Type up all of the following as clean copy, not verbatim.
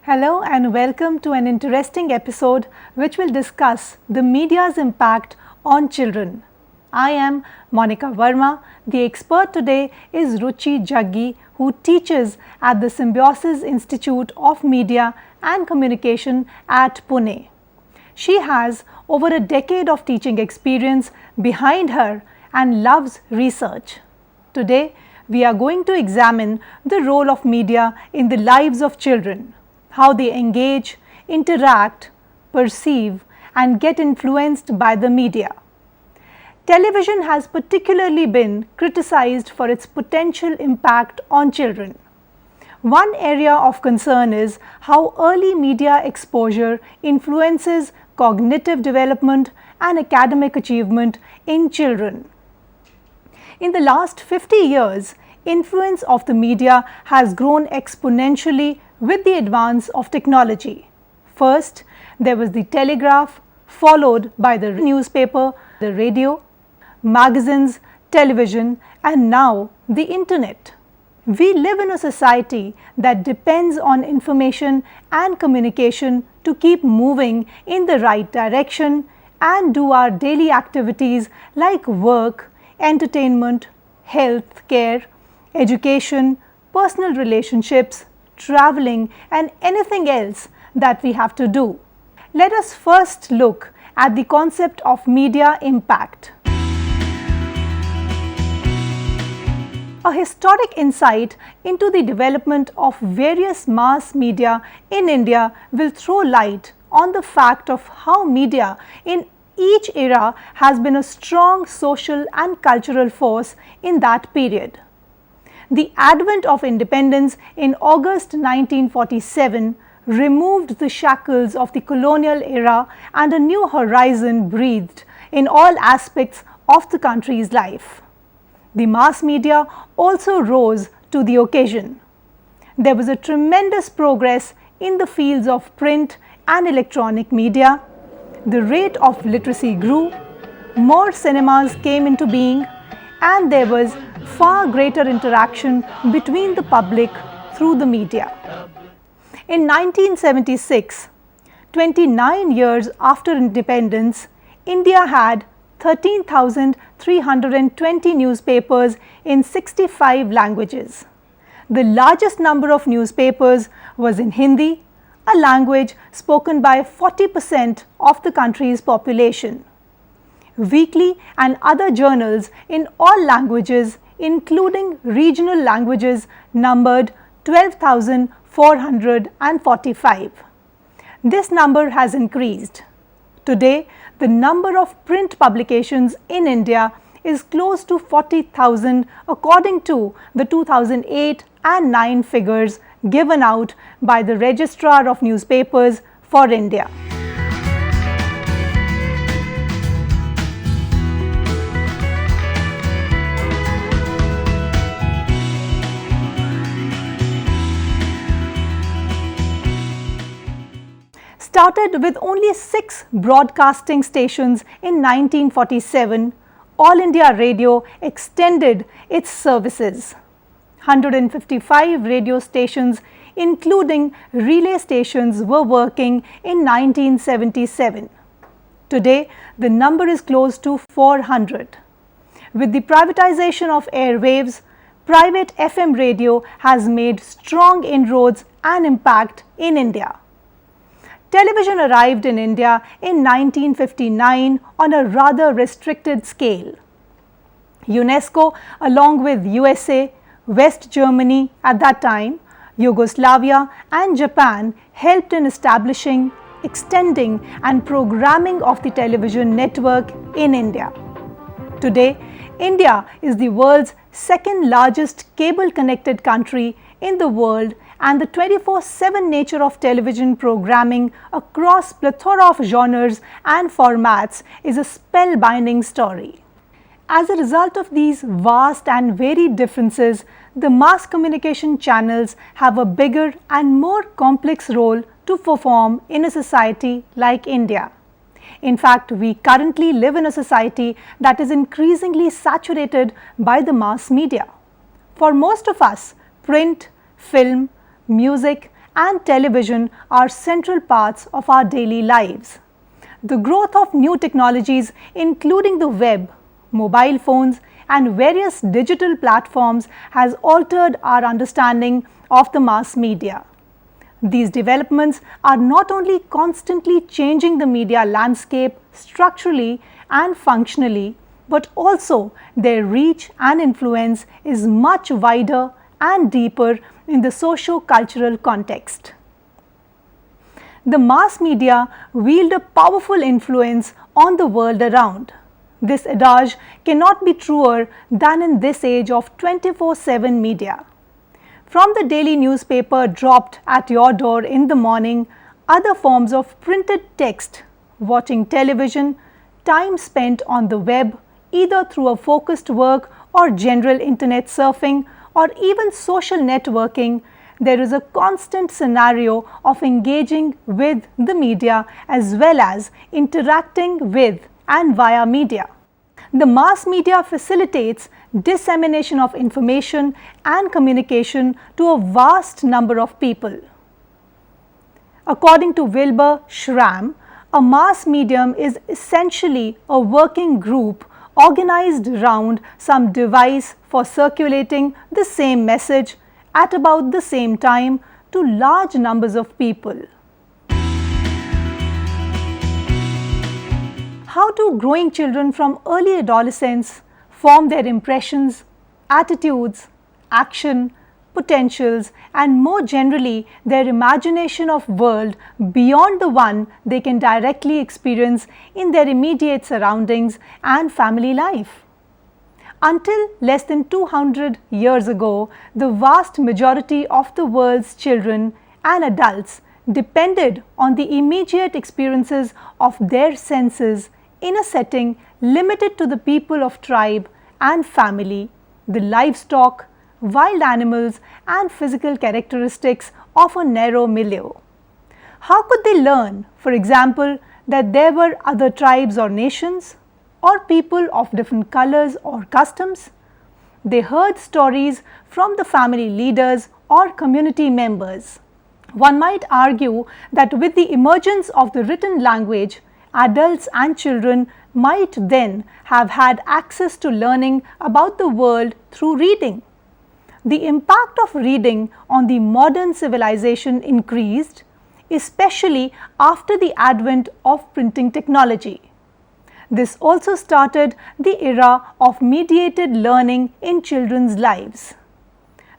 Hello and welcome to an interesting episode which will discuss the media's impact on children. I am Monica Verma. The expert today is Ruchi Jaggi, who teaches at the Symbiosis Institute of Media and Communication at Pune. She has over a decade of teaching experience behind her and loves research. Today, we are going to examine the role of media in the lives of children, how they engage, interact, perceive, and get influenced by the media. Television has particularly been criticized for its potential impact on children. One area of concern is how early media exposure influences cognitive development and academic achievement in children. In the last 50 years, influence of the media has grown exponentially with the advance of technology. First, there was the telegraph, followed by the newspaper, the radio, magazines, television, and now the internet. We live in a society that depends on information and communication to keep moving in the right direction and do our daily activities like work, entertainment, health care, education, personal relationships, traveling, and anything else that we have to do. Let us first look at the concept of media impact. A historic insight into the development of various mass media in India will throw light on the fact of how media in each era has been a strong social and cultural force in that period. The advent of independence in August 1947 removed the shackles of the colonial era and a new horizon breathed in all aspects of the country's life. The mass media also rose to the occasion. There was a tremendous progress in the fields of print and electronic media. The rate of literacy grew, more cinemas came into being, and there was far greater interaction between the public through the media. In 1976, 29 years after independence, India had 13,320 newspapers in 65 languages. The largest number of newspapers was in Hindi, a language spoken by 40% of the country's population. Weekly and other journals in all languages, including regional languages, numbered 12,445. This number has increased. Today, the number of print publications in India is close to 40,000 according to the 2008 and 9 figures given out by the Registrar of Newspapers for India. Started with only 6 broadcasting stations in 1947, All India Radio extended its services. 155 radio stations, including relay stations, were working in 1977. Today, the number is close to 400. With the privatization of airwaves, private FM radio has made strong inroads and impact in India. Television arrived in India in 1959 on a rather restricted scale. UNESCO, along with USA, West Germany at that time, Yugoslavia and Japan helped in establishing, extending and programming of the television network in India. Today, India is the world's second largest cable connected country in the world, and the 24/7 nature of television programming across plethora of genres and formats is a spellbinding story. As a result of these vast and varied differences, the mass communication channels have a bigger and more complex role to perform in a society like India. In fact, we currently live in a society that is increasingly saturated by the mass media. For most of us, print, film, music and television are central parts of our daily lives. The growth of new technologies, including the web, mobile phones, and various digital platforms, has altered our understanding of the mass media. These developments are not only constantly changing the media landscape structurally and functionally, but also their reach and influence is much wider and deeper in the socio-cultural context. The mass media wield a powerful influence on the world around. This adage cannot be truer than in this age of 24/7 media. From the daily newspaper dropped at your door in the morning, other forms of printed text, watching television, time spent on the web, either through a focused work or general internet surfing or even social networking, there is a constant scenario of engaging with the media as well as interacting with and via media. The mass media facilitates dissemination of information and communication to a vast number of people. According to Wilbur Schramm, a mass medium is essentially a working group organized around some device for circulating the same message at about the same time to large numbers of people. How do growing children from early adolescence form their impressions, attitudes, action, potentials, and more generally their imagination of world beyond the one they can directly experience in their immediate surroundings and family life? Until less than 200 years ago, the vast majority of the world's children and adults depended on the immediate experiences of their senses in a setting limited to the people of tribe and family, the livestock, wild animals, and physical characteristics of a narrow milieu. How could they learn, for example, that there were other tribes or nations, or people of different colors or customs? They heard stories from the family leaders or community members. One might argue that with the emergence of the written language, adults and children might then have had access to learning about the world through reading. The impact of reading on the modern civilization increased, especially after the advent of printing technology. This also started the era of mediated learning in children's lives.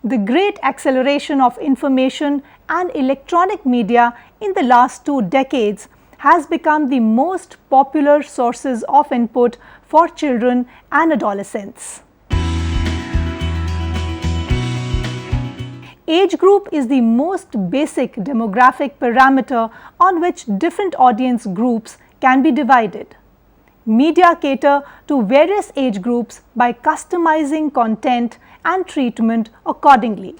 The great acceleration of information and electronic media in the last 2 decades has become the most popular sources of input for children and adolescents. Age group is the most basic demographic parameter on which different audience groups can be divided. Media cater to various age groups by customizing content and treatment accordingly.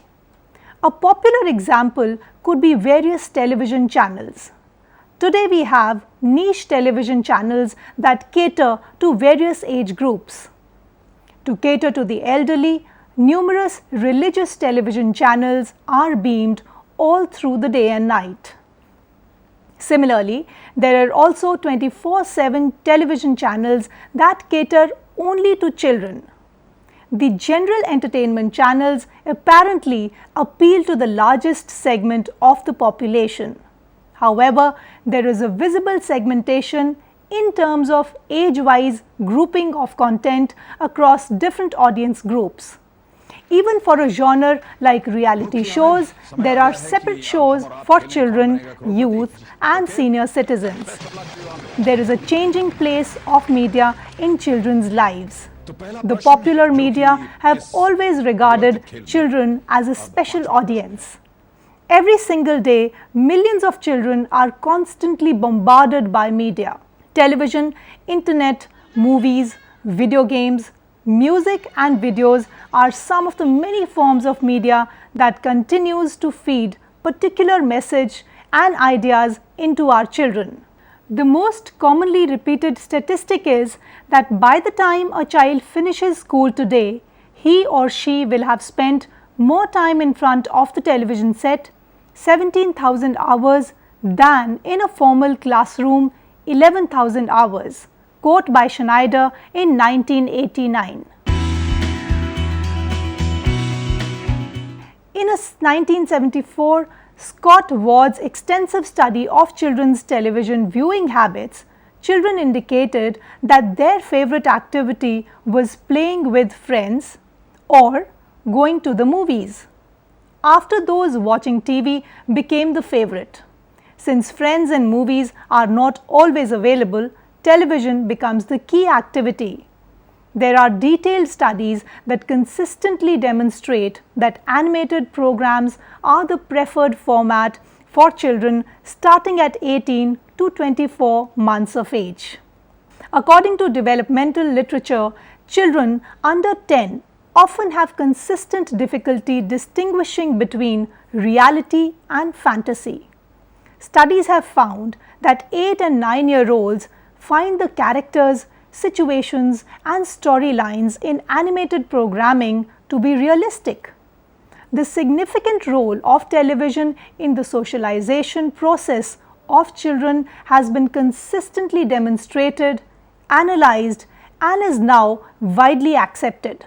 A popular example could be various television channels. Today we have niche television channels that cater to various age groups. To cater to the elderly, numerous religious television channels are beamed all through the day and night. Similarly, there are also 24/7 television channels that cater only to children. The general entertainment channels apparently appeal to the largest segment of the population. However, there is a visible segmentation in terms of age-wise grouping of content across different audience groups. Even for a genre like reality shows, there are separate shows for children, youth, and senior citizens. There is a changing place of media in children's lives. The popular media have always regarded children as a special audience. Every single day, millions of children are constantly bombarded by media. Television, internet, movies, video games, music and videos are some of the many forms of media that continues to feed particular message and ideas into our children. The most commonly repeated statistic is that by the time a child finishes school today, he or she will have spent more time in front of the television set, 17,000 hours than in a formal classroom 11,000 hours, quote by Schneider in 1989. In a 1974 Scott Ward's extensive study of children's television viewing habits, children indicated that their favorite activity was playing with friends or going to the movies. After those, watching TV became the favorite. Since friends and movies are not always available, television becomes the key activity. There are detailed studies that consistently demonstrate that animated programs are the preferred format for children starting at 18 to 24 months of age. According to developmental literature, children under 10 often have consistent difficulty distinguishing between reality and fantasy. Studies have found that 8 and 9-year-olds find the characters, situations and storylines in animated programming to be realistic. The significant role of television in the socialization process of children has been consistently demonstrated, analyzed and is now widely accepted.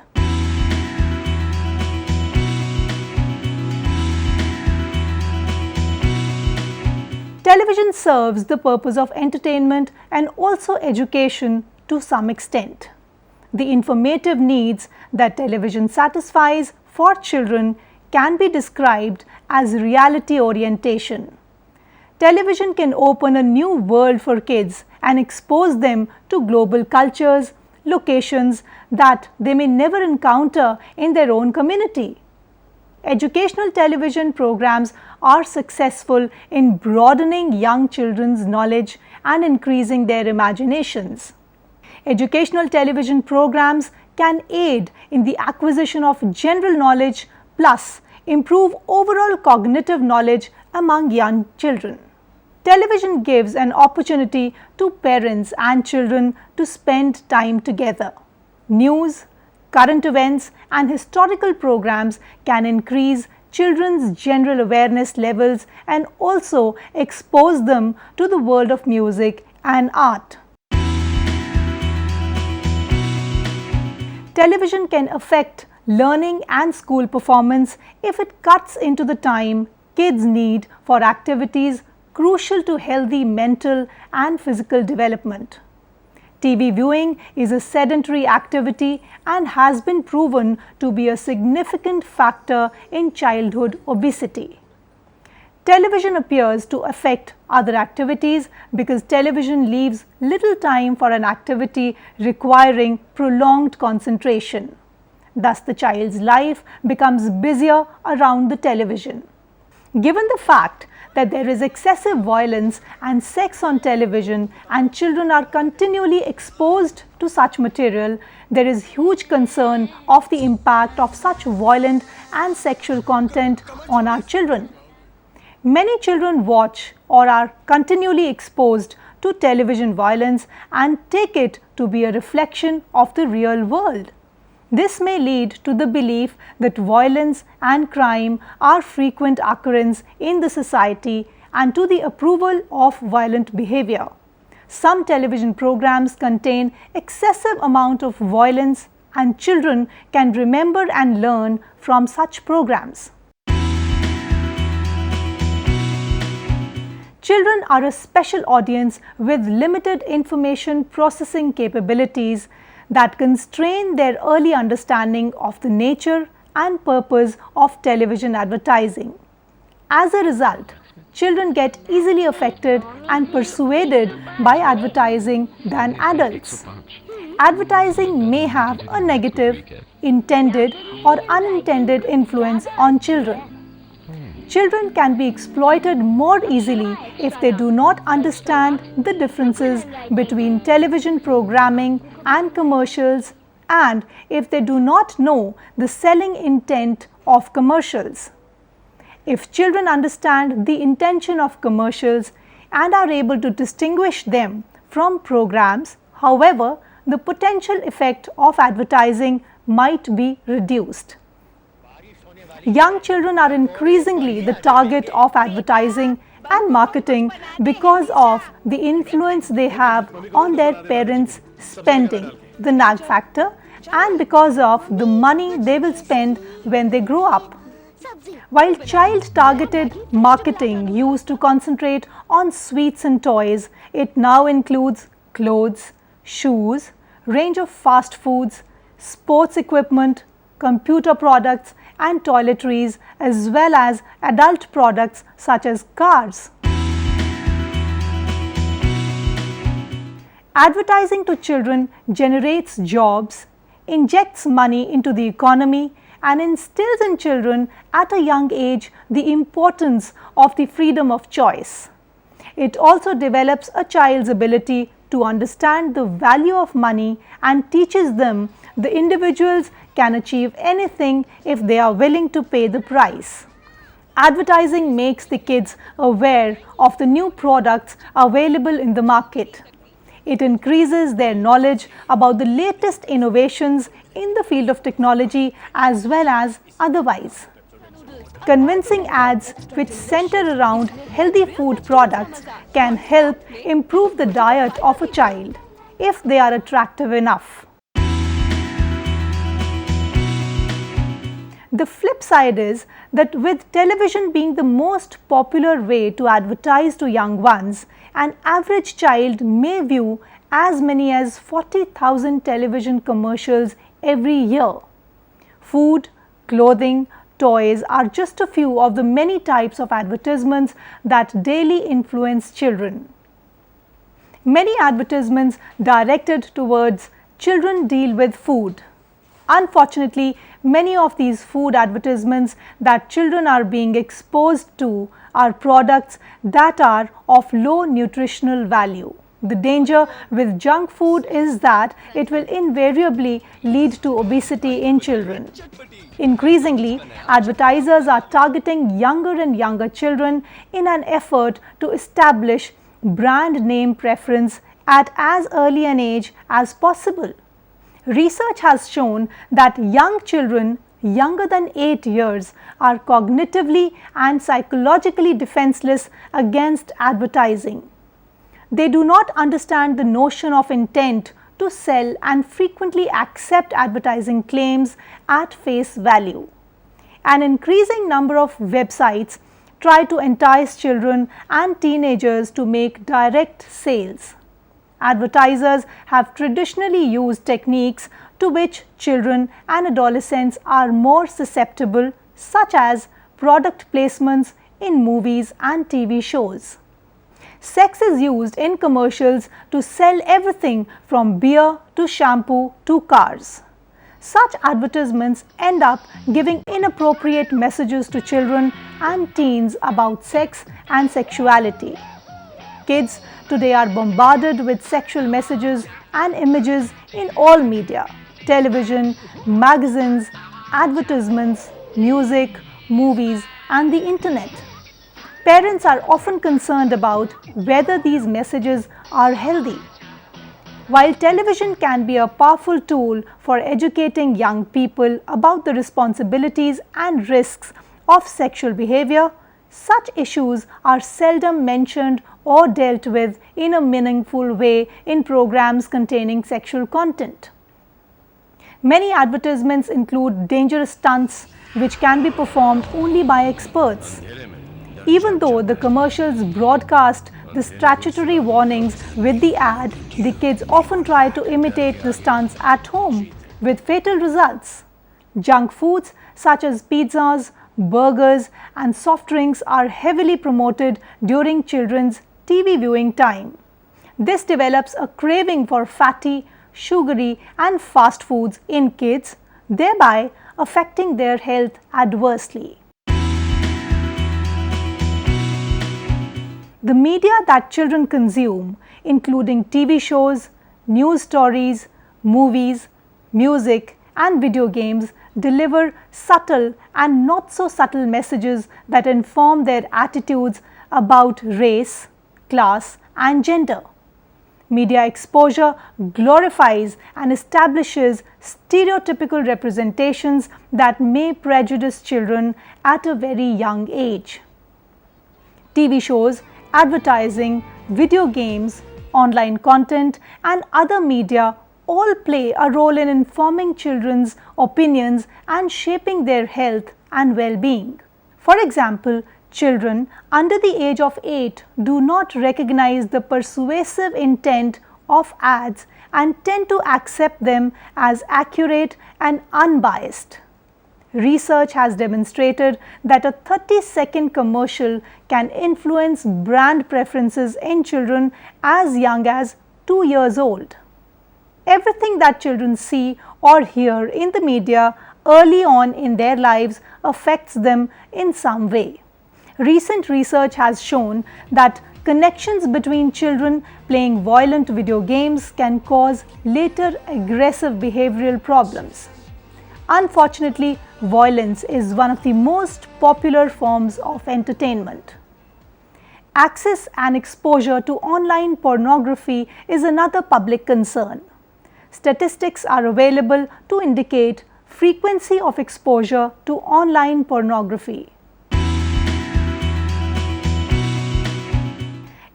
Television serves the purpose of entertainment and also education to some extent. The informative needs that television satisfies for children can be described as reality orientation. Television can open a new world for kids and expose them to global cultures, locations that they may never encounter in their own community. Educational television programs are successful in broadening young children's knowledge and increasing their imaginations. Educational television programs can aid in the acquisition of general knowledge plus improve overall cognitive knowledge among young children. Television gives an opportunity to parents and children to spend time together. News, current events and historical programs can increase children's general awareness levels and also expose them to the world of music and art. Television can affect learning and school performance if it cuts into the time kids need for activities crucial to healthy mental and physical development. TV viewing is a sedentary activity and has been proven to be a significant factor in childhood obesity. Television appears to affect other activities because television leaves little time for an activity requiring prolonged concentration. Thus, the child's life becomes busier around the television. Given the fact that there is excessive violence and sex on television and children are continually exposed to such material, there is huge concern of the impact of such violent and sexual content on our children. Many children watch or are continually exposed to television violence and take it to be a reflection of the real world. This may lead to the belief that violence and crime are frequent occurrence in the society and to the approval of violent behavior. Some television programs contain excessive amount of violence and children can remember and learn from such programs. Children are a special audience with limited information processing capabilities that constrain their early understanding of the nature and purpose of television advertising. As a result, children get easily affected and persuaded by advertising than adults. Advertising may have a negative, intended or unintended influence on children. Children can be exploited more easily if they do not understand the differences between television programming and commercials and if they do not know the selling intent of commercials. If children understand the intention of commercials and are able to distinguish them from programs, however, the potential effect of advertising might be reduced. Young children are increasingly the target of advertising and marketing because of the influence they have on their parents' spending, the nag factor, and because of the money they will spend when they grow up. While child-targeted marketing used to concentrate on sweets and toys, it now includes clothes, shoes, range of fast foods, sports equipment, computer products and toiletries, as well as adult products such as cars. Advertising to children generates jobs, injects money into the economy, and instills in children at a young age the importance of the freedom of choice. It also develops a child's ability to understand the value of money and teaches them the individuals can achieve anything if they are willing to pay the price. Advertising makes the kids aware of the new products available in the market. It increases their knowledge about the latest innovations in the field of technology as well as otherwise. Convincing ads which center around healthy food products can help improve the diet of a child if they are attractive enough. The flip side is that with television being the most popular way to advertise to young ones, an average child may view as many as 40,000 television commercials every year. Food, clothing, toys are just a few of the many types of advertisements that daily influence children. Many advertisements directed towards children deal with food. Unfortunately, many of these food advertisements that children are being exposed to are products that are of low nutritional value. The danger with junk food is that it will invariably lead to obesity in children. Increasingly, advertisers are targeting younger and younger children in an effort to establish brand name preference at as early an age as possible. Research has shown that young children younger than 8 years are cognitively and psychologically defenseless against advertising. They do not understand the notion of intent to sell and frequently accept advertising claims at face value. An increasing number of websites try to entice children and teenagers to make direct sales. Advertisers have traditionally used techniques to which children and adolescents are more susceptible, such as product placements in movies and TV shows. Sex is used in commercials to sell everything from beer to shampoo to cars. Such advertisements end up giving inappropriate messages to children and teens about sex and sexuality. Kids today are bombarded with sexual messages and images in all media: television, magazines, advertisements, music, movies, and the internet. Parents are often concerned about whether these messages are healthy. While television can be a powerful tool for educating young people about the responsibilities and risks of sexual behavior, such issues are seldom mentioned or dealt with in a meaningful way in programs containing sexual content. Many advertisements include dangerous stunts which can be performed only by experts. Even though the commercials broadcast the statutory warnings with the ad, the kids often try to imitate the stunts at home with fatal results. Junk foods such as pizzas, burgers, and soft drinks are heavily promoted during children's TV viewing time. This develops a craving for fatty, sugary, and fast foods in kids, thereby affecting their health adversely. The media that children consume, including TV shows, news stories, movies, music, and video games, deliver subtle and not so subtle messages that inform their attitudes about race, class, and gender. Media exposure glorifies and establishes stereotypical representations that may prejudice children at a very young age. TV shows, advertising, video games, online content, and other media all play a role in informing children's opinions and shaping their health and well-being. For example, children under the age of 8 do not recognize the persuasive intent of ads and tend to accept them as accurate and unbiased. Research has demonstrated that a 30-second commercial can influence brand preferences in children as young as 2 years old. Everything that children see or hear in the media early on in their lives affects them in some way. Recent research has shown that connections between children playing violent video games can cause later aggressive behavioral problems. Unfortunately, violence is one of the most popular forms of entertainment. Access and exposure to online pornography is another public concern. Statistics are available to indicate frequency of exposure to online pornography.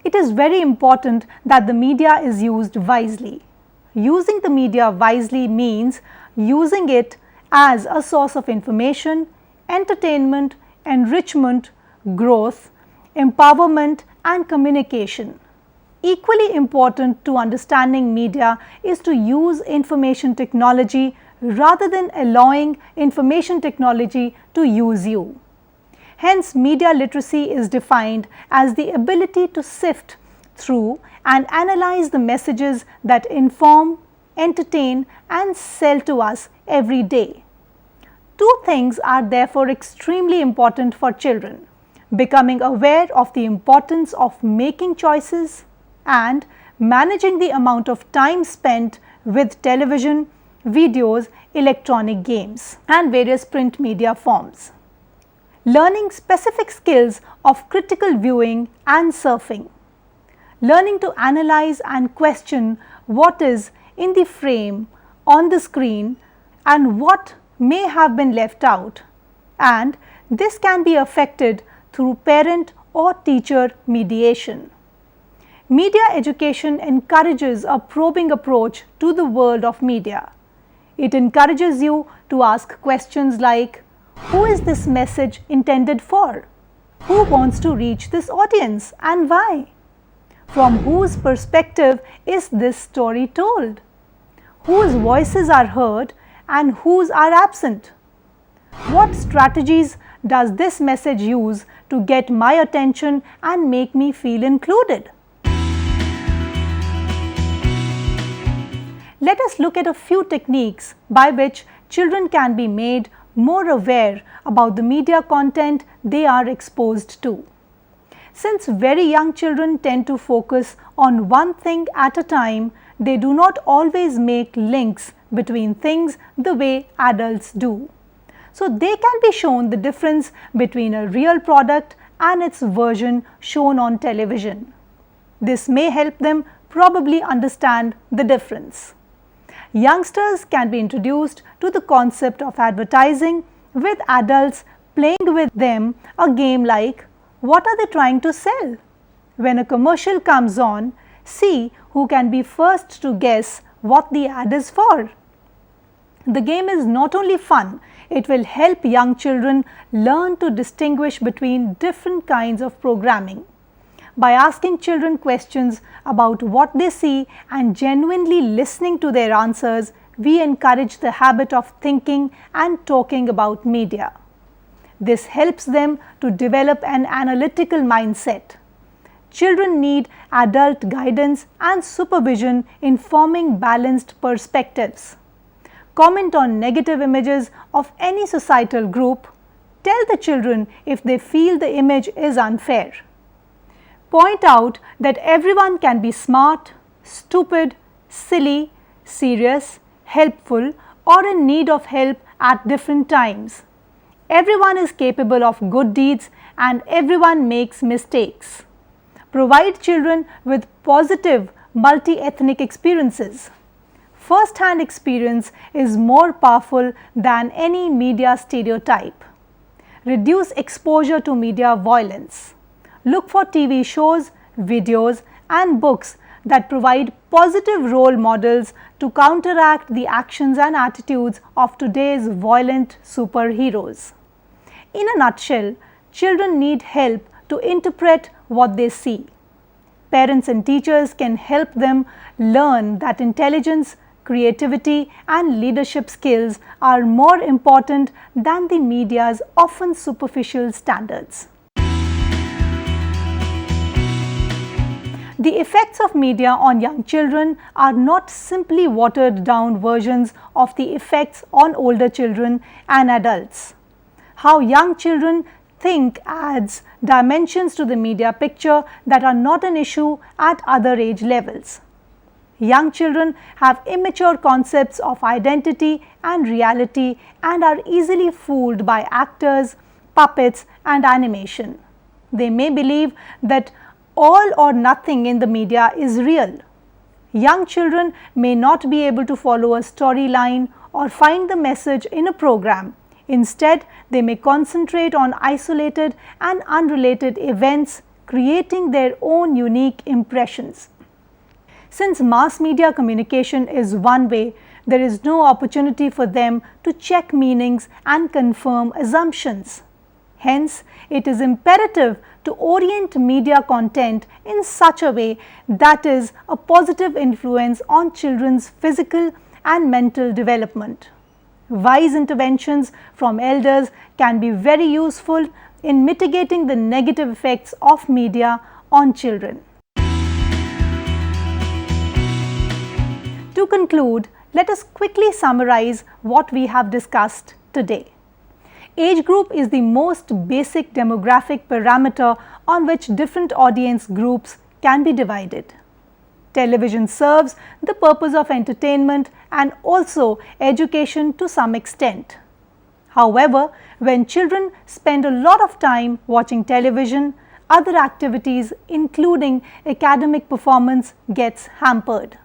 It is very important that the media is used wisely. Using the media wisely means using it as a source of information, entertainment, enrichment, growth, empowerment, and communication. Equally important to understanding media is to use information technology rather than allowing information technology to use you. Hence, media literacy is defined as the ability to sift through and analyze the messages that inform, entertain, and sell to us every day. Two things are therefore extremely important for children: becoming aware of the importance of making choices and managing the amount of time spent with television, videos, electronic games, and various print media forms. Learning specific skills of critical viewing and surfing. Learning to analyze and question what is in the frame on the screen and what may have been left out, and this can be affected through parent or teacher mediation. Media education encourages a probing approach to the world of media. It encourages you to ask questions like, who is this message intended for? Who wants to reach this audience and why? From whose perspective is this story told? Whose voices are heard and whose are absent? What strategies does this message use to get my attention and make me feel included? Let us look at a few techniques by which children can be made more aware about the media content they are exposed to. Since very young children tend to focus on one thing at a time, they do not always make links between things the way adults do. So they can be shown the difference between a real product and its version shown on television. This may help them probably understand the difference. Youngsters can be introduced to the concept of advertising with adults playing with them a game like, what are they trying to sell? When a commercial comes on, see who can be first to guess what the ad is for. The game is not only fun, it will help young children learn to distinguish between different kinds of programming. By asking children questions about what they see and genuinely listening to their answers, we encourage the habit of thinking and talking about media. This helps them to develop an analytical mindset. Children need adult guidance and supervision in forming balanced perspectives. Comment on negative images of any societal group. Tell the children if they feel the image is unfair. Point out that everyone can be smart, stupid, silly, serious, helpful, or in need of help at different times. Everyone is capable of good deeds and everyone makes mistakes. Provide children with positive multi-ethnic experiences. First-hand experience is more powerful than any media stereotype. Reduce exposure to media violence. Look for TV shows, videos, and books that provide positive role models to counteract the actions and attitudes of today's violent superheroes. In a nutshell, children need help to interpret what they see. Parents and teachers can help them learn that intelligence, creativity, and leadership skills are more important than the media's often superficial standards. The effects of media on young children are not simply watered down versions of the effects on older children and adults. How young children think adds dimensions to the media picture that are not an issue at other age levels. Young children have immature concepts of identity and reality and are easily fooled by actors, puppets, and animation. They may believe that all or nothing in the media is real. Young children may not be able to follow a storyline or find the message in a program. Instead, they may concentrate on isolated and unrelated events, creating their own unique impressions. Since mass media communication is one way, there is no opportunity for them to check meanings and confirm assumptions. Hence, it is imperative to orient media content in such a way that is a positive influence on children's physical and mental development. Wise interventions from elders can be very useful in mitigating the negative effects of media on children. To conclude, let us quickly summarize what we have discussed today. Age group is the most basic demographic parameter on which different audience groups can be divided. Television serves the purpose of entertainment and also education to some extent. However, when children spend a lot of time watching television, other activities including academic performance gets hampered.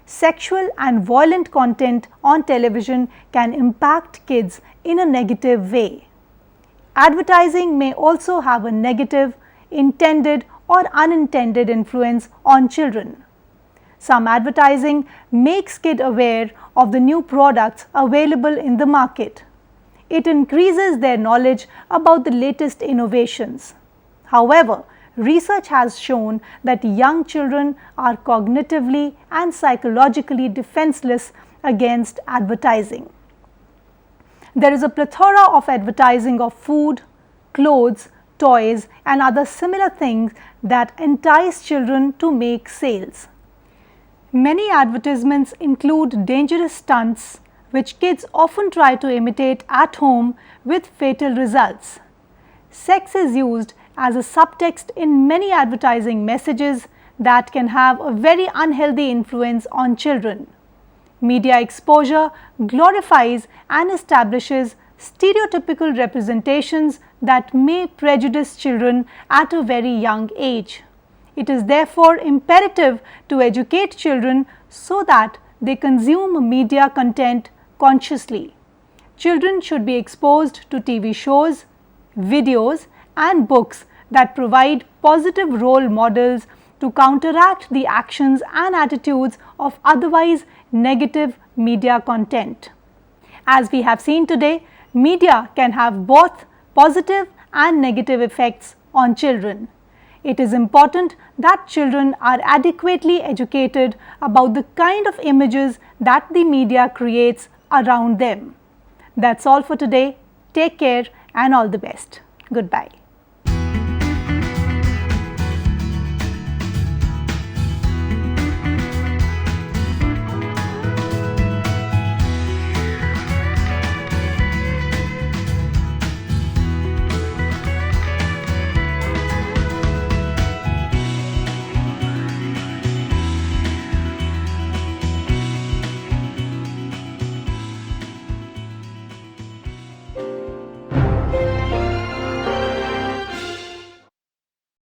Sexual and violent content on television can impact kids in a negative way. Advertising may also have a negative, intended or unintended influence on children. Some advertising makes kids aware of the new products available in the market. It increases their knowledge about the latest innovations. However, research has shown that young children are cognitively and psychologically defenseless against advertising. There is a plethora of advertising of food, clothes, toys, and other similar things that entice children to make sales. Many advertisements include dangerous stunts which kids often try to imitate at home with fatal results. Sex is used as a subtext in many advertising messages that can have a very unhealthy influence on children. Media exposure glorifies and establishes stereotypical representations that may prejudice children at a very young age. It is therefore imperative to educate children so that they consume media content consciously. Children should be exposed to TV shows, videos, and books that provide positive role models to counteract the actions and attitudes of otherwise negative media content. As we have seen today, media can have both positive and negative effects on children. It is important that children are adequately educated about the kind of images that the media creates around them. That's all for today. Take care and all the best. Goodbye.